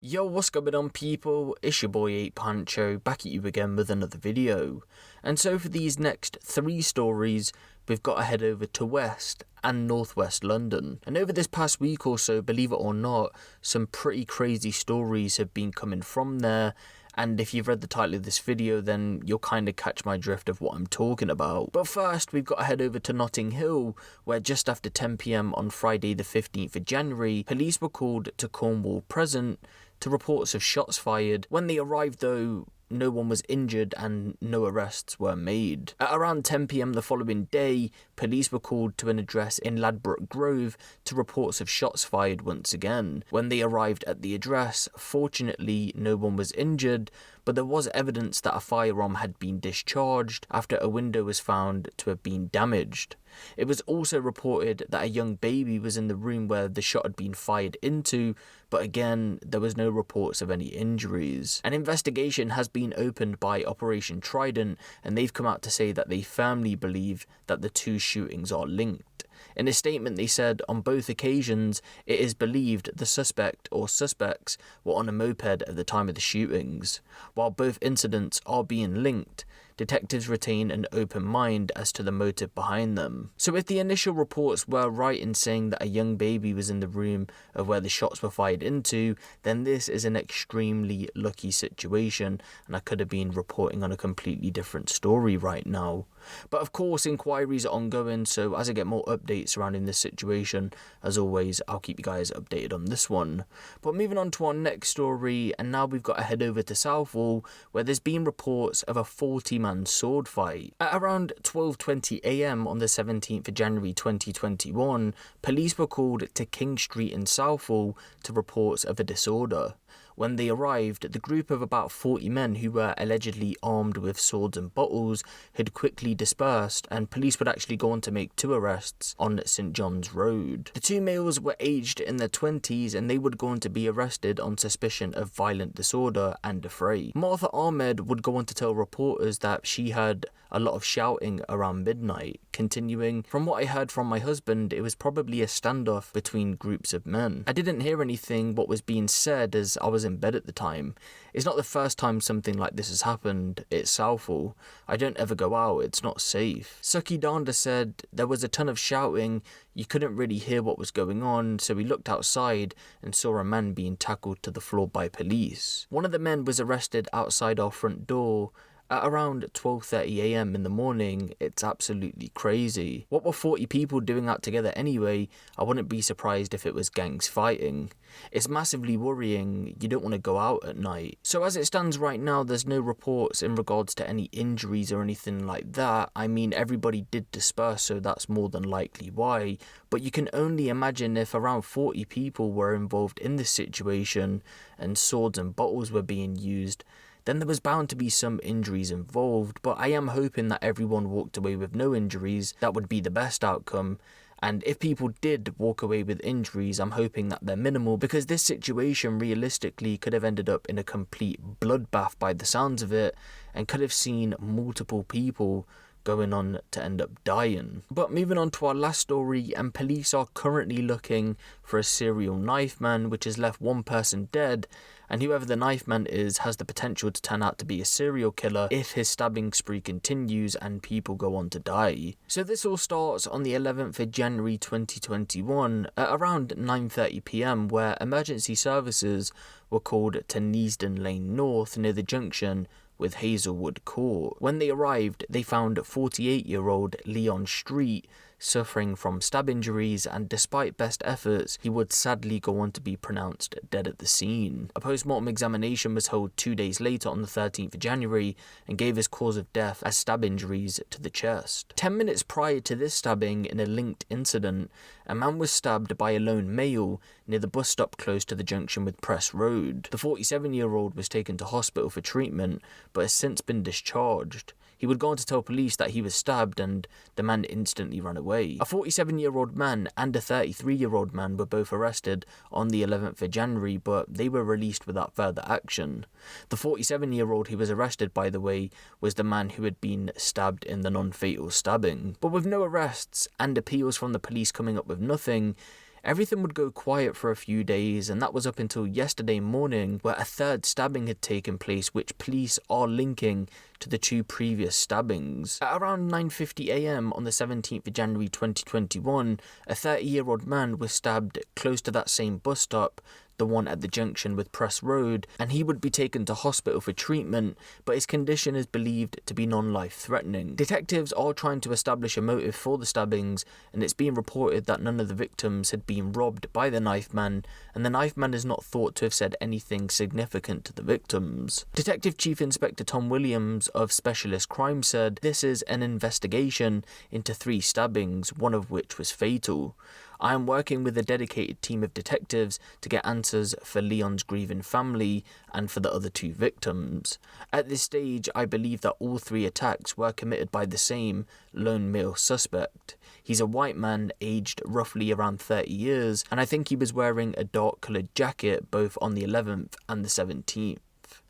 Yo, what's going on people? It's your boy Huncho, back at you again with another video. And so for these next 3 stories, we've got to head over to West and Northwest London. And over this past week or so, believe it or not, some pretty crazy stories have been coming from there. And if you've read the title of this video, then you'll kind of catch my drift of what I'm talking about. But first, we've got to head over to Notting Hill, where just after 10 PM on Friday the 15th of January, police were called to Cornwall Present to reports of shots fired. When they arrived though, no one was injured and no arrests were made. At around 10 PM the following day, police were called to an address in Ladbroke Grove to reports of shots fired once again. When they arrived at the address, fortunately no one was injured, but there was evidence that a firearm had been discharged after a window was found to have been damaged. It was also reported that a young baby was in the room where the shot had been fired into, but again, there was no reports of any injuries. An investigation has been opened by Operation Trident, and they've come out to say that they firmly believe that the 2 shootings are linked. In a statement they said on both occasions it is believed the suspect or suspects were on a moped at the time of the shootings. While both incidents are being linked, detectives retain an open mind as to the motive behind them. So if the initial reports were right in saying that a young baby was in the room of where the shots were fired into, then this is an extremely lucky situation, and I could have been reporting on a completely different story right now. But of course inquiries are ongoing, so as I get more updates surrounding this situation, as always I'll keep you guys updated on this one. But moving on to our next story, and now we've got to head over to Southall, where there's been reports of a 40-man sword fight. At around 12:20 AM on the 17th of January 2021, police were called to King Street in Southall to reports of a disorder. When they arrived, the group of about 40 men who were allegedly armed with swords and bottles had quickly dispersed, and police would actually go on to make 2 arrests on St John's Road. The 2 males were aged in their 20s, and they would go on to be arrested on suspicion of violent disorder and affray. Martha Ahmed would go on to tell reporters that she heard a lot of shouting around midnight, continuing, "From what I heard from my husband, it was probably a standoff between groups of men. I didn't hear anything what was being said as I was in bed at the time. It's not the first time something like this has happened. It's Southall. I don't ever go out. It's not safe." Suki Danda said there was a ton of shouting. You couldn't really hear what was going on, so we looked outside and saw a man being tackled to the floor by police. One of the men was arrested outside our front door at around 12:30 AM in the morning. It's absolutely crazy. What were 40 people doing out together anyway? I wouldn't be surprised if it was gangs fighting. It's massively worrying. You don't want to go out at night. So as it stands right now, there's no reports in regards to any injuries or anything like that. I mean, everybody did disperse, so that's more than likely why. But you can only imagine if around 40 people were involved in this situation and swords and bottles were being used, then there was bound to be some injuries involved. But I am hoping that everyone walked away with no injuries. That would be the best outcome. And if people did walk away with injuries, I'm hoping that they're minimal, because this situation realistically could have ended up in a complete bloodbath by the sounds of it, and could have seen multiple people going on to end up dying. But moving on to our last story, and police are currently looking for a serial knife man, which has left 1 person dead, and whoever the knife man is has the potential to turn out to be a serial killer if his stabbing spree continues and people go on to die. So this all starts on the 11th of January 2021 at around 9:30 PM, where emergency services were called to Neasden Lane North near the junction with Hazelwood Court. When they arrived, they found 48-year-old Leon Street suffering from stab injuries, and despite best efforts, he would sadly go on to be pronounced dead at the scene. A post-mortem examination was held 2 days later on the 13th of January and gave his cause of death as stab injuries to the chest. 10 minutes prior to this stabbing, in a linked incident, a man was stabbed by a lone male near the bus stop close to the junction with Press Road. The 47-year-old was taken to hospital for treatment, but has since been discharged. He would go on to tell police that he was stabbed, and the man instantly ran away. A 47-year-old man and a 33-year-old man were both arrested on the 11th of January, but they were released without further action. The 47-year-old who was arrested, by the way, was the man who had been stabbed in the non-fatal stabbing. But with no arrests and appeals from the police coming up with nothing, Everything would go quiet for a few days, and that was up until yesterday morning, where a third stabbing had taken place, which police are linking to the 2 previous stabbings. At around 9:50 AM on the 17th of January 2021, a 30-year-old man was stabbed close to that same bus stop, the one at the junction with Press Road, and he would be taken to hospital for treatment, but his condition is believed to be non-life threatening. Detectives are trying to establish a motive for the stabbings, and it's being reported that none of the victims had been robbed by the knife man, and the knife man is not thought to have said anything significant to the victims. Detective Chief Inspector Tom Williams of Specialist Crime said, "This is an investigation into 3 stabbings, one of which was fatal. I am working with a dedicated team of detectives to get answers for Leon's grieving family and for the other 2 victims. At this stage, I believe that all 3 attacks were committed by the same lone male suspect. He's a white man aged roughly around 30 years, and I think he was wearing a dark coloured jacket both on the 11th and the 17th.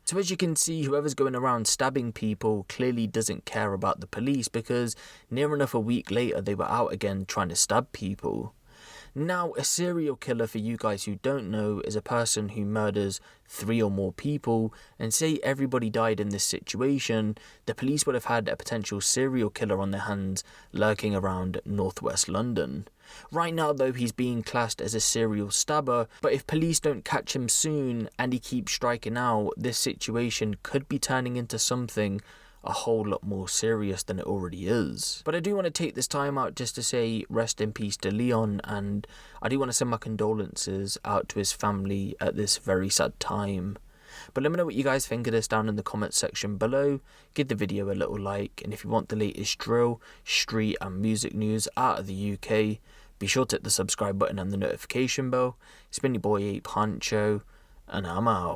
So as you can see, whoever's going around stabbing people clearly doesn't care about the police, because near enough a week later they were out again trying to stab people. Now, a serial killer, for you guys who don't know, is a person who murders 3 or more people, and say everybody died in this situation, the police would have had a potential serial killer on their hands lurking around northwest London. Right now though, he's being classed as a serial stabber, but if police don't catch him soon and he keeps striking out, this situation could be turning into something a whole lot more serious than it already is. But I do want to take this time out just to say rest in peace to Leon, and I do want to send my condolences out to his family at this very sad time. But let me know what you guys think of this down in the comments section below. Give the video a little like, and if you want the latest drill, street and music news out of the UK, be sure to hit the subscribe button and the notification bell. It's been your boy Huncho, and I'm out.